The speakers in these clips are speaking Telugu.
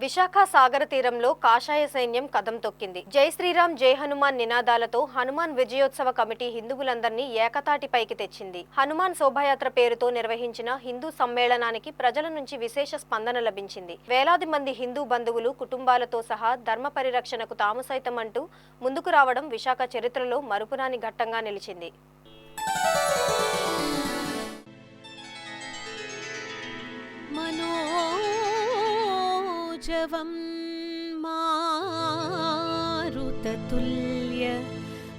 విశాఖ సాగర తీరంలో కాషాయ సైన్యం కదం తొక్కింది. జై శ్రీరామ్ జై హనుమాన్ నినాదాలతో హనుమాన్ విజయోత్సవ కమిటీ హిందువులందరినీ ఏకతాటిపైకి తెచ్చింది. హనుమాన్ శోభాయాత్ర పేరుతో నిర్వహించిన హిందూ సమ్మేళనానికి ప్రజల నుంచి విశేష స్పందన లభించింది. వేలాది మంది హిందూ బంధువులు కుటుంబాలతో సహా ధర్మ పరిరక్షణకు తాము సైతం అంటూ ముందుకు రావడం విశాఖ చరిత్రలో మరుపురాని ఘట్టంగా నిలిచింది. జవం మారుతతుల్య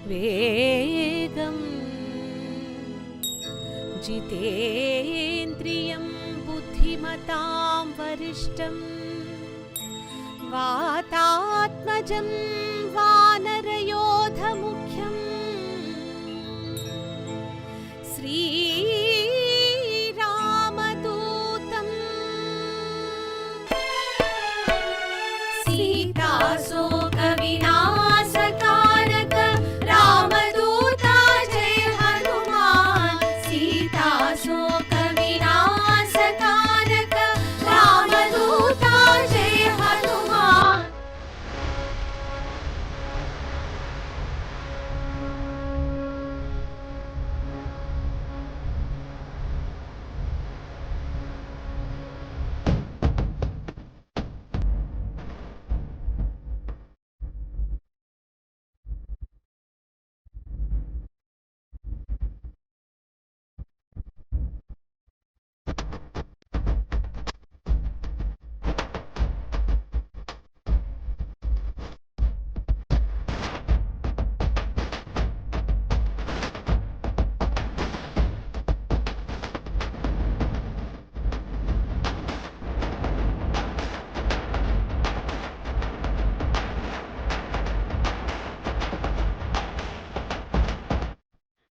వేగం జితేంద్రియం బుద్ధిమతాం వరిష్టం వాతాత్మజం వానరయోధముఖ్యం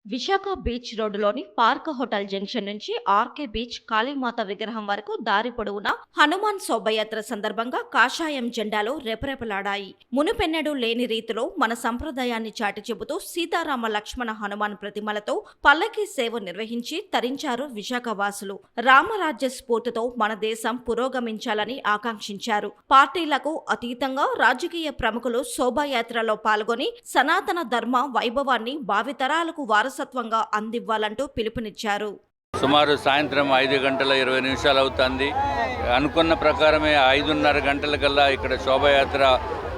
విశాఖ బీచ్ రోడ్డులోని పార్క్ హోటల్ జంక్షన్ నుంచి ఆర్కే బీచ్ కాళీమాత విగ్రహం వరకు దారి పొడవునా హనుమాన్ శోభయాత్ర సందర్భంగా కాషాయం జెండాలు రెపరెపలాడాయి. మునుపెన్నడూ లేని రీతిలో మన సంప్రదాయాన్ని చాటి చెబుతూ సీతారామ లక్ష్మణ హనుమాన్ ప్రతిమలతో పల్లకీ సేవ నిర్వహించి తరించారు విశాఖ వాసులు. రామరాజ్య స్ఫూర్తితో మన దేశం పురోగమించాలని ఆకాంక్షించారు. పార్టీలకు అతీతంగా రాజకీయ ప్రముఖులు శోభాయాత్రలో పాల్గొని సనాతన ధర్మ వైభవాన్ని భావితరాలకు వారసత్వంగా అందివ్వాలంటూ పిలుపునిచ్చారు. సుమారు సాయంత్రం 5:20 అవుతుంది. అనుకున్న ప్రకారమే 5:30 గంటలకల్లా ఇక్కడ శోభాయాత్ర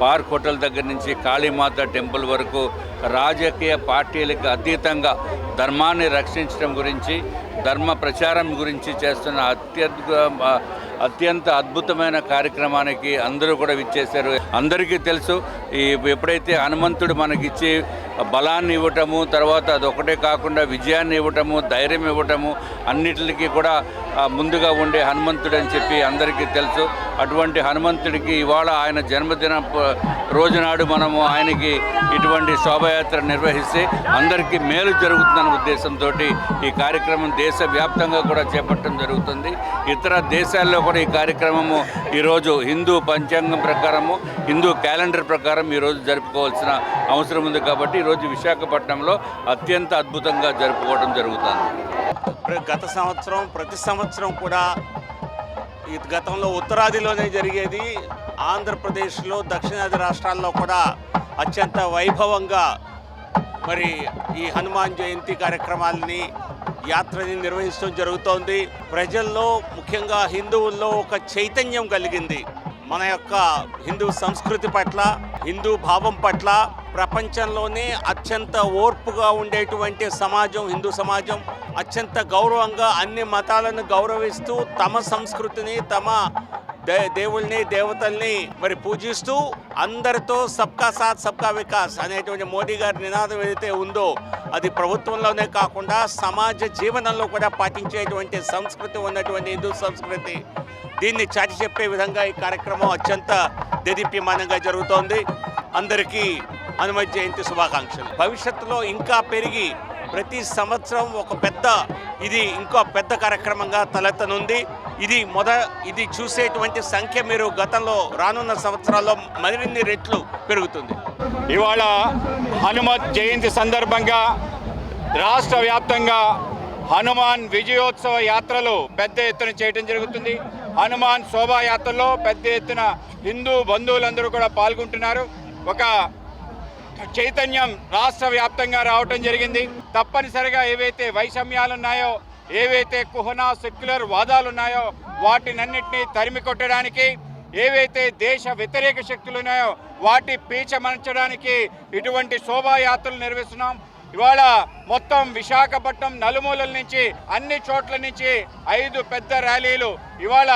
పార్క్ హోటల్ దగ్గర నుంచి కాళీమాత టెంపుల్ వరకు రాజకీయ పార్టీలకు అతీతంగా ధర్మాన్ని రక్షించడం గురించి, ధర్మ ప్రచారం గురించి చేస్తున్న అత్యంత అద్భుతమైన కార్యక్రమానికి అందరూ కూడా విచ్చేశారు. అందరికీ తెలుసు, ఎప్పుడైతే హనుమంతుడు మనకిచ్చి బలాన్ని ఇవ్వటము, తర్వాత అదొకటే కాకుండా విజయాన్ని ఇవ్వటము, ధైర్యం ఇవ్వటము, అన్నిటికీ కూడా ముందుగా ఉండే హనుమంతుడు అని చెప్పి అందరికీ తెలుసు. అటువంటి హనుమంతుడికి ఇవాళ ఆయన జన్మదిన రోజునాడు మనము ఆయనకి ఇటువంటి శోభయాత్ర నిర్వహిస్తే అందరికీ మేలు జరుగుతుందన్న ఉద్దేశంతో ఈ కార్యక్రమం దేశవ్యాప్తంగా కూడా చేపట్టడం జరుగుతుంది. ఇతర దేశాల్లో కూడా ఈ కార్యక్రమము ఈరోజు హిందూ పంచాంగం ప్రకారము, హిందూ క్యాలెండర్ ప్రకారం ఈరోజు జరుపుకోవాల్సిన అవసరం ఉంది. కాబట్టి ఈరోజు విశాఖపట్నంలో అత్యంత అద్భుతంగా జరుపుకోవడం జరుగుతుంది. గత సంవత్సరం ప్రతి సంవత్సరం కూడా ఈ గతంలో ఉత్తరాదిలోనే జరిగేది. ఆంధ్రప్రదేశ్లో దక్షిణాది రాష్ట్రాల్లో కూడా అత్యంత వైభవంగా మరి ఈ హనుమాన్ జయంతి కార్యక్రమాలని, యాత్రని నిర్వహించడం జరుగుతోంది. ప్రజల్లో ముఖ్యంగా హిందువుల్లో ఒక చైతన్యం కలిగింది. మన యొక్క హిందూ సంస్కృతి పట్ల, హిందూ భావం పట్ల ప్రపంచంలోనే అత్యంత ఓర్పుగా ఉండేటువంటి సమాజం హిందూ సమాజం. అత్యంత గౌరవంగా అన్ని మతాలను గౌరవిస్తూ తమ సంస్కృతిని, తమ దేవుల్ని, దేవతల్ని మరి పూజిస్తూ అందరితో సబ్కా సాత్ సబ్కా వికాస్ అనేటువంటి మోడీ గారి నినాదం ఏదైతే ఉందో అది ప్రభుత్వంలోనే కాకుండా సమాజ జీవనంలో కూడా పాటించేటువంటి సంస్కృతి ఉన్నటువంటి హిందూ సంస్కృతి, దీన్ని చాటి చెప్పే విధంగా ఈ కార్యక్రమం అత్యంత దేదీప్యమానంగా జరుగుతోంది. అందరికీ హనుమత్ జయంతి శుభాకాంక్షలు. భవిష్యత్తులో ఇంకా పెరిగి ప్రతి సంవత్సరం ఇది ఇంకో పెద్ద కార్యక్రమంగా తలెత్తనుంది. ఇది చూసేటువంటి సంఖ్య మీరు గతంలో రానున్న సంవత్సరాల్లో మరిన్ని రెట్లు పెరుగుతుంది. ఇవాళ హనుమత్ జయంతి సందర్భంగా రాష్ట్ర వ్యాప్తంగా హనుమాన్ విజయోత్సవ యాత్రలు పెద్ద ఎత్తున చేయడం జరుగుతుంది. హనుమాన్ శోభాయాత్రలో పెద్ద ఎత్తున హిందూ బంధువులందరూ కూడా పాల్గొంటున్నారు. ఒక చైతన్యం రాష్ట్ర వ్యాప్తంగా రావటం జరిగింది. తప్పనిసరిగా ఏవైతే వైషమ్యాలు ఉన్నాయో, ఏవైతే కుహనా సెక్యులర్ వాదాలు ఉన్నాయో వాటినన్నింటినీ తరిమి కొట్టడానికి, ఏవైతే దేశ వ్యతిరేక శక్తులు ఉన్నాయో వాటి పీచమర్చడానికి ఇటువంటి శోభాయాత్రలు నిర్వహిస్తున్నాం. ఇవాళ మొత్తం విశాఖపట్నం నలుమూలల నుంచి అన్ని చోట్ల నుంచి 5 పెద్ద ర్యాలీలు ఇవాళ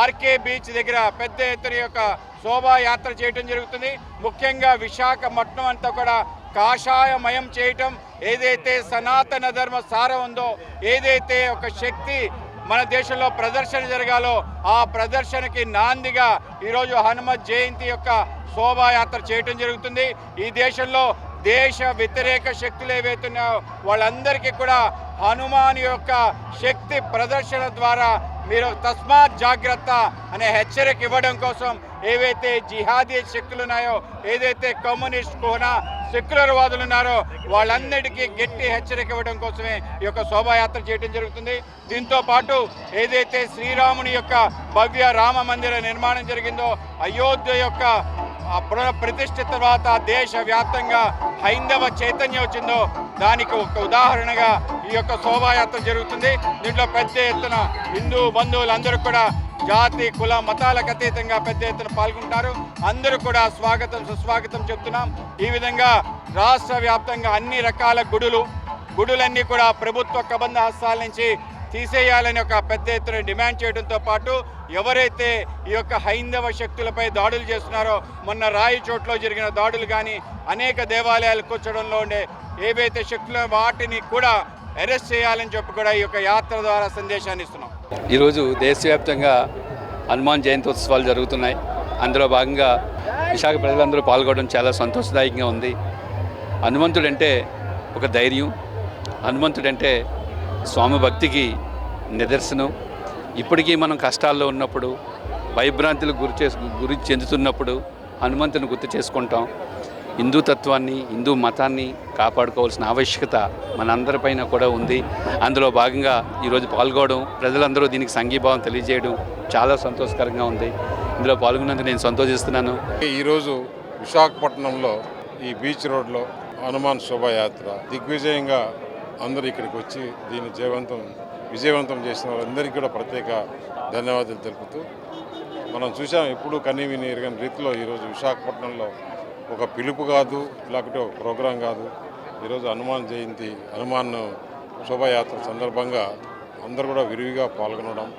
ఆర్కే బీచ్ దగ్గర పెద్ద ఎత్తున యొక్క శోభాయాత్ర చేయటం జరుగుతుంది. ముఖ్యంగా విశాఖపట్నం అంతా కూడా కాషాయమయం చేయటం, ఏదైతే సనాతన ధర్మ సారం ఉందో, ఏదైతే ఒక శక్తి మన దేశంలో ప్రదర్శన జరగాలో ఆ ప్రదర్శనకి నాందిగా ఈరోజు హనుమత్ జయంతి యొక్క శోభాయాత్ర చేయటం జరుగుతుంది. ఈ దేశంలో దేశ వ్యతిరేక శక్తులు ఏవైతున్నాయో వాళ్ళందరికీ కూడా హనుమాన్ యొక్క శక్తి ప్రదర్శన ద్వారా మీరు తస్మాత్ జాగ్రత్త అనే హెచ్చరిక ఇవ్వడం కోసం ఏవైతే జిహాదీ శక్తులు ఉన్నాయో, ఏదైతే కమ్యూనిస్ట్ కోనా సెక్యులర్ వాదులు ఉన్నారో వాళ్ళందరికీ గట్టి హెచ్చరిక ఇవ్వడం కోసమే ఈ యొక్క శోభాయాత్ర చేయడం జరుగుతుంది. దీంతో పాటు ఏదైతే శ్రీరాముని యొక్క భవ్య రామ మందిర నిర్మాణం జరిగిందో, అయోధ్య యొక్క ప్రతిష్ఠ తర్వాత దేశవ్యాప్తంగా హైందవ చైతన్యం వచ్చిందో దానికి ఒక ఉదాహరణగా ఈ యొక్క శోభాయాత్ర జరుగుతుంది. దీంట్లో పెద్ద ఎత్తున హిందూ బంధువులందరూ కూడా జాతి కుల మతాలకు అతీతంగా పెద్ద ఎత్తున పాల్గొంటారు. అందరూ కూడా స్వాగతం సుస్వాగతం చెప్తున్నాం. ఈ విధంగా రాష్ట్ర వ్యాప్తంగా అన్ని రకాల గుడులన్నీ కూడా ప్రభుత్వ కబంధ హస్తాల నుంచి తీసేయాలని ఒక పెద్ద ఎత్తున డిమాండ్ చేయడంతో పాటు ఎవరైతే ఈ యొక్క హైందవ శక్తులపై దాడులు చేస్తున్నారో, మొన్న రాయచోట్లో జరిగిన దాడులు కానీ అనేక దేవాలయాలు కూర్చడంలో ఉండే ఏవైతే శక్తులు వాటిని కూడా అరెస్ట్ చేయాలని చెప్పి కూడా ఈ యొక్క యాత్ర ద్వారా సందేశాన్ని ఇస్తున్నాం. ఈరోజు దేశవ్యాప్తంగా హనుమాన్ జయంత్యోత్సవాలు జరుగుతున్నాయి. అందులో భాగంగా విశాఖ ప్రజలందరూ పాల్గొనడం చాలా సంతోషదాయకంగా ఉంది. హనుమంతుడంటే ఒక ధైర్యం, హనుమంతుడంటే స్వామి భక్తికి నిదర్శనం. ఇప్పటికీ మనం కష్టాల్లో ఉన్నప్పుడు, భయభ్రాంతులకు గురి చెందుతున్నప్పుడు హనుమంతుని గుర్తు చేసుకుంటాం. హిందూ తత్వాన్ని, హిందూ మతాన్ని కాపాడుకోవాల్సిన ఆవశ్యకత మనందరిపైన కూడా ఉంది. అందులో భాగంగా ఈరోజు పాల్గొనడం, ప్రజలందరూ దీనికి సంఘీభావం తెలియజేయడం చాలా సంతోషకరంగా ఉంది. ఇందులో పాల్గొన్నందుకు నేను సంతోషిస్తున్నాను. ఈరోజు విశాఖపట్నంలో ఈ బీచ్ రోడ్లో హనుమాన్ శోభాయాత్ర దిగ్విజయంగా అందరూ ఇక్కడికి వచ్చి దీన్ని విజయవంతం చేసిన వారందరికీ కూడా ప్రత్యేక ధన్యవాదాలు తెలుపుతూ, మనం చూసాం ఎప్పుడు కనీ విని ఎరగని రీతిలో ఈరోజు విశాఖపట్నంలో ఒక పిలుపు కాదు, లేకపోతే ఒక ప్రోగ్రాం కాదు, ఈరోజు హనుమాన్ జయంతి హనుమాన్ శోభాయాత్ర సందర్భంగా అందరూ కూడా విరివిగా పాల్గొనడం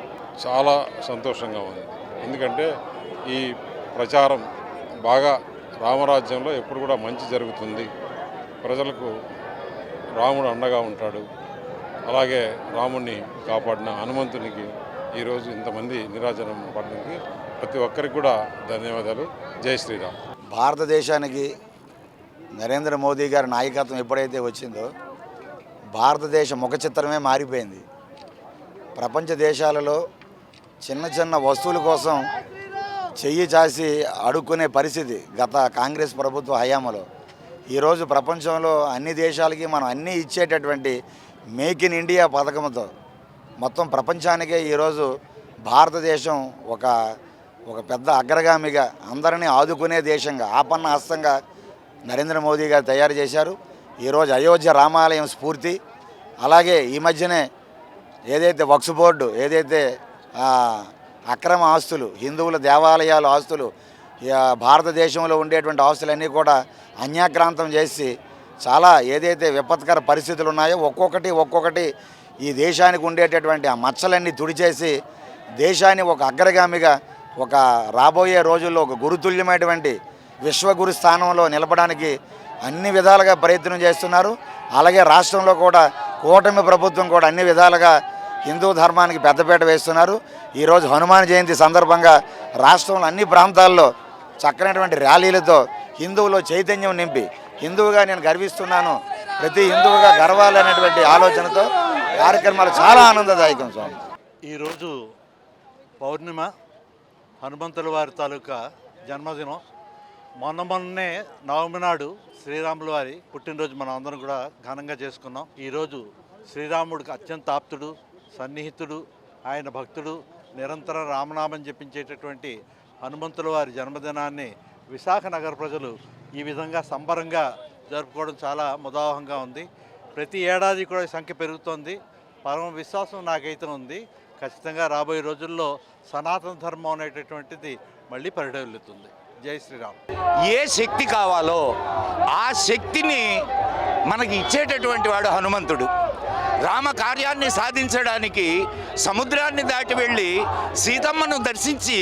చాలా సంతోషంగా ఉంది. ఎందుకంటే ఈ ప్రచారం బాగా రామరాజ్యంలో ఎప్పుడు కూడా మంచి జరుగుతుంది, ప్రజలకు రాముడు అండగా ఉంటాడు, అలాగే రాముడిని కాపాడిన హనుమంతునికి ఈరోజు ఇంతమంది నీరాజనం పడడానికి ప్రతి ఒక్కరికి కూడా ధన్యవాదాలు. జై శ్రీరామ్. భారతదేశానికి నరేంద్ర మోదీ గారి నాయకత్వం ఎప్పుడైతే వచ్చిందో భారతదేశ ముఖ చిత్రమే మారిపోయింది. ప్రపంచ దేశాలలో చిన్న చిన్న వస్తువుల కోసం చెయ్యి చాసి అడుక్కునే పరిస్థితి గత కాంగ్రెస్ ప్రభుత్వ హయాంలో. ఈరోజు ప్రపంచంలో అన్ని దేశాలకి మనం అన్నీ ఇచ్చేటటువంటి మేక్ ఇన్ ఇండియా పథకంతో మొత్తం ప్రపంచానికే ఈరోజు భారతదేశం ఒక పెద్ద అగ్రగామిగా అందరినీ ఆదుకునే దేశంగా ఆపన్న హస్తంగా నరేంద్ర మోదీ గారు తయారు చేశారు. ఈరోజు అయోధ్య రామాలయం స్ఫూర్తి, అలాగే ఈ మధ్యనే ఏదైతే వక్ఫ్ బోర్డు ఏదైతే అక్రమ ఆస్తులు, హిందువుల దేవాలయాల ఆస్తులు, భారతదేశంలో ఉండేటువంటి ఆస్తులన్నీ కూడా అన్యాక్రాంతం చేసి చాలా ఏదైతే విపత్కర పరిస్థితులు ఉన్నాయో ఒక్కొక్కటి ఈ దేశానికి ఉండేటటువంటి ఆ మచ్చలన్నీ తుడిచేసి దేశాన్ని ఒక అగ్రగామిగా ఒక రాబోయే రోజుల్లో ఒక గురుతుల్యమైనటువంటి విశ్వగురు స్థానంలో నిలపడానికి అన్ని విధాలుగా ప్రయత్నం చేస్తున్నారు. అలాగే రాష్ట్రంలో కూడా కూటమి ప్రభుత్వం కూడా అన్ని విధాలుగా హిందూ ధర్మానికి పెద్దపీట వేస్తున్నారు. ఈరోజు హనుమాన్ జయంతి సందర్భంగా రాష్ట్రంలో అన్ని ప్రాంతాల్లో చక్కనటువంటి ర్యాలీలతో హిందువులో చైతన్యం నింపి హిందువుగా నేను గర్విస్తున్నాను, ప్రతి హిందువుగా గర్వాలనేటువంటి ఆలోచనతో కార్యక్రమాలు చాలా ఆనందదాయకం. స్వామి, ఈరోజు పౌర్ణిమ, హనుమంతుల వారి తాలూకా జన్మదినం. మొన్నే నవమి నాడు శ్రీరాముల వారి పుట్టినరోజు మనం అందరం కూడా ఘనంగా చేసుకున్నాం. ఈరోజు శ్రీరాముడికి అత్యంత ఆప్తుడు, సన్నిహితుడు, ఆయన భక్తుడు, నిరంతరం రామనామం జపించేటటువంటి హనుమంతుల వారి జన్మదినాన్ని విశాఖ నగర ప్రజలు ఈ విధంగా సంబరంగా జరుపుకోవడం చాలా ముదావహంగా ఉంది. ప్రతి ఏడాది కూడా ఈ సంఖ్య పెరుగుతోంది. పరమ విశ్వాసం నాకైతే ఉంది. ఖచ్చితంగా రాబోయే రోజుల్లో సనాతన ధర్మం అనేటటువంటిది మళ్ళీ పరిఢవిల్లుతుంది. జై శ్రీరామ్. ఏ శక్తి కావాలో ఆ శక్తిని మనకి ఇచ్చేటటువంటి వాడు హనుమంతుడు. రామ కార్యాన్ని సాధించడానికి సముద్రాన్ని దాటి వెళ్ళి సీతమ్మను దర్శించి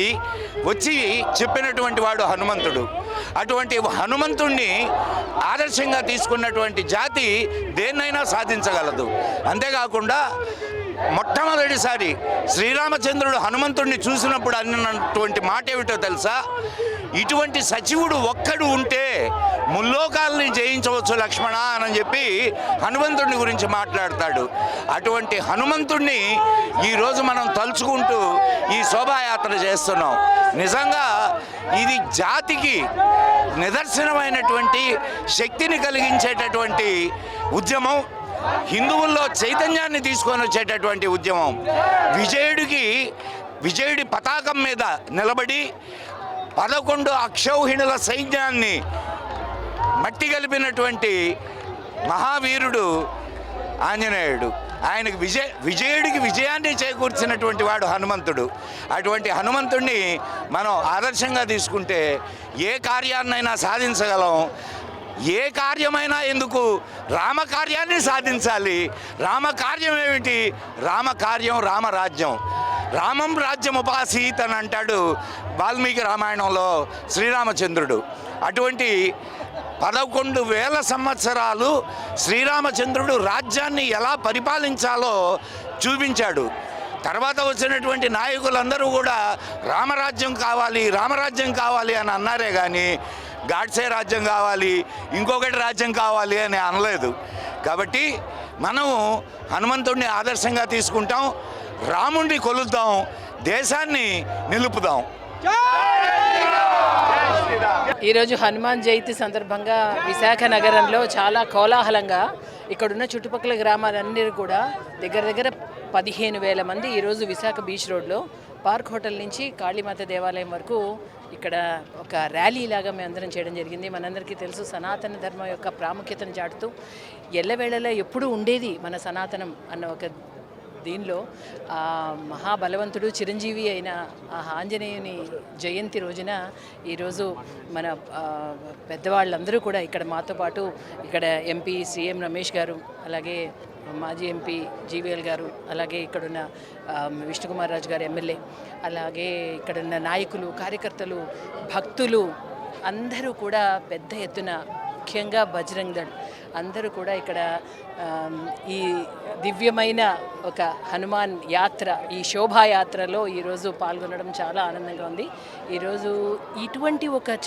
వచ్చి చెప్పినటువంటి వాడు హనుమంతుడు. అటువంటి హనుమంతుణ్ణి ఆదర్శంగా తీసుకున్నటువంటి జాతి దేన్నైనా సాధించగలదు. అంతేకాకుండా మొట్టమొదటిసారి శ్రీరామచంద్రుడు హనుమంతుడిని చూసినప్పుడు అన్నటువంటి మాట ఏమిటో తెలుసా? ఇటువంటి సచివుడు ఒక్కడు ఉంటే ముల్లోకాలని జయించవచ్చు లక్ష్మణ అని చెప్పి హనుమంతుడిని గురించి మాట్లాడతాడు. అటువంటి హనుమంతుడిని ఈరోజు మనం తలుచుకుంటూ ఈ శోభాయాత్ర చేస్తున్నాం. నిజంగా ఇది జాతికి నిదర్శనమైనటువంటి శక్తిని కలిగించేటటువంటి ఉద్యమం, హిందువుల్లో చైతన్యాన్ని తీసుకొని వచ్చేటటువంటి ఉద్యమం. విజయుడి పతాకం మీద నిలబడి 11 అక్షౌహిణుల సైన్యాన్ని మట్టి కలిపినటువంటి మహావీరుడు ఆంజనేయుడు. ఆయనకు విజయుడికి విజయాన్ని చేకూర్చినటువంటి వాడు హనుమంతుడు. అటువంటి హనుమంతుడిని మనం ఆదర్శంగా తీసుకుంటే ఏ కార్యాన్నైనా సాధించగలం. ఏ కార్యమైనా ఎందుకు రామకార్యాన్ని సాధించాలి. రామకార్యం ఏమిటి? రామకార్యం రామరాజ్యం. రామం రాజ్యం ఉపాసీత్ అని అంటాడు వాల్మీకి రామాయణంలో శ్రీరామచంద్రుడు. అటువంటి 11,000 సంవత్సరాలు శ్రీరామచంద్రుడు రాజ్యాన్ని ఎలా పరిపాలించాలో చూపించాడు. తర్వాత వచ్చినటువంటి నాయకులందరూ కూడా రామరాజ్యం కావాలి, రామరాజ్యం కావాలి అని అన్నారే కానీ గాడ్సే రాజ్యం కావాలి, ఇంకొకటి రాజ్యం కావాలి అని అనలేదు. కాబట్టి మనం హనుమంతుడిని ఆదర్శంగా తీసుకుంటాం, రాముడిని కొలుద్దాం, దేశాన్ని నిలుపుదాం. ఈరోజు హనుమాన్ జయంతి సందర్భంగా విశాఖ నగరంలో చాలా కోలాహలంగా ఇక్కడున్న చుట్టుపక్కల గ్రామాలన్నీ కూడా దగ్గర 15,000 మంది ఈరోజు విశాఖ బీచ్ రోడ్లో పార్క్ హోటల్ నుంచి కాళీమాత దేవాలయం వరకు ఇక్కడ ఒక ర్యాలీ లాగా మేము అందరం చేయడం జరిగింది. మనందరికీ తెలుసు సనాతన ధర్మం యొక్క ప్రాముఖ్యతను చాటుతూ ఎల్లవేళలా ఎప్పుడూ ఉండేది మన సనాతనం అన్న ఒక దీనిలో మహాబలవంతుడు చిరంజీవి అయిన ఆ ఆంజనేయుని జయంతి రోజున ఈరోజు మన పెద్దవాళ్ళందరూ కూడా ఇక్కడ మాతో పాటు ఇక్కడ ఎంపీ సీఎం రమేష్ గారు, అలాగే మాజీ ఎంపీ జీవీఎల్ గారు, అలాగే ఇక్కడున్న విష్ణుకుమార్ రాజు గారు ఎమ్మెల్యే, అలాగే ఇక్కడున్న నాయకులు, కార్యకర్తలు, భక్తులు అందరూ కూడా పెద్ద ఎత్తున, ముఖ్యంగా బజరంగ్ దళ్ అందరూ కూడా ఇక్కడ ఈ దివ్యమైన ఒక హనుమాన్ యాత్ర, ఈ శోభాయాత్రలో ఈరోజు పాల్గొనడం చాలా ఆనందంగా ఉంది. ఈరోజు ఇటువంటి ఒక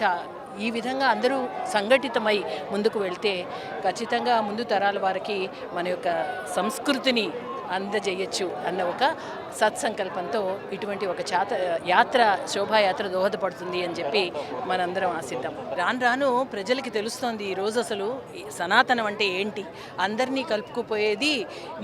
ఈ విధంగా అందరూ సంఘటితమై ముందుకు వెళ్తే ఖచ్చితంగా ముందు తరాల వారికి మన యొక్క సంస్కృతిని అందజేయచ్చు అన్న ఒక సత్సంకల్పంతో ఇటువంటి ఒక యాత్ర శోభాయాత్ర దోహదపడుతుంది అని చెప్పి మనందరం ఆశిద్దాం. రాను ప్రజలకి తెలుస్తోంది ఈరోజు అసలు సనాతనం అంటే ఏంటి. అందరినీ కలుపుకుపోయేది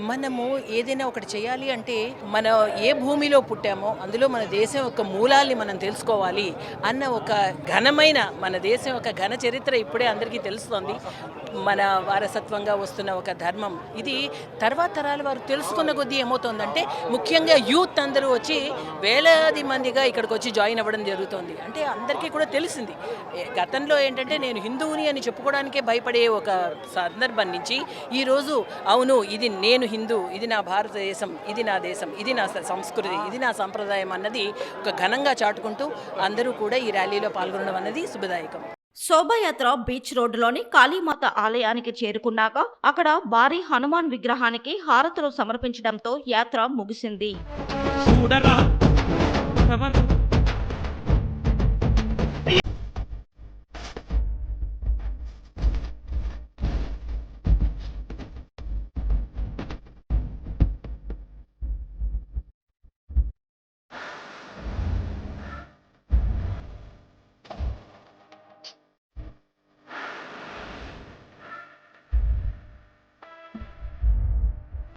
మనము ఏదైనా ఒకటి చేయాలి అంటే మన ఏ భూమిలో పుట్టామో అందులో మన దేశం యొక్క మూలాల్ని మనం తెలుసుకోవాలి అన్న ఒక ఘనమైన మన దేశం యొక్క ఘన చరిత్ర ఇప్పుడే అందరికీ తెలుస్తోంది. మన వారసత్వంగా వస్తున్న ఒక ధర్మం ఇది తర్వాత తరాల వారు తెలుసుకున్న కొద్దీ ఏమవుతుందంటే ముఖ్యంగా యూత్ అందరూ వచ్చి వేలాది మందిగా ఇక్కడికి వచ్చి జాయిన్ అవ్వడం జరుగుతుంది. అంటే అందరికీ కూడా తెలిసింది. గతంలో ఏంటంటే నేను హిందువుని అని చెప్పుకోవడానికే భయపడే ఒక సందర్భం నుంచి ఈరోజు అవును ఇది నేను హిందూ, ఇది నా భారతదేశం, ఇది నా దేశం, ఇది నా సంస్కృతి, ఇది నా సంప్రదాయం అన్నది ఒక ఘనంగా చాటుకుంటూ అందరూ కూడా ఈ ర్యాలీలో పాల్గొనడం అన్నది శుభదాయకం. శోభాయాత్ర బీచ్ రోడ్డులోని కాళీమాత ఆలయానికి చేరుకున్నాక అక్కడ భారీ హనుమాన్ విగ్రహానికి హారతులు సమర్పించడంతో యాత్ర ముగిసింది.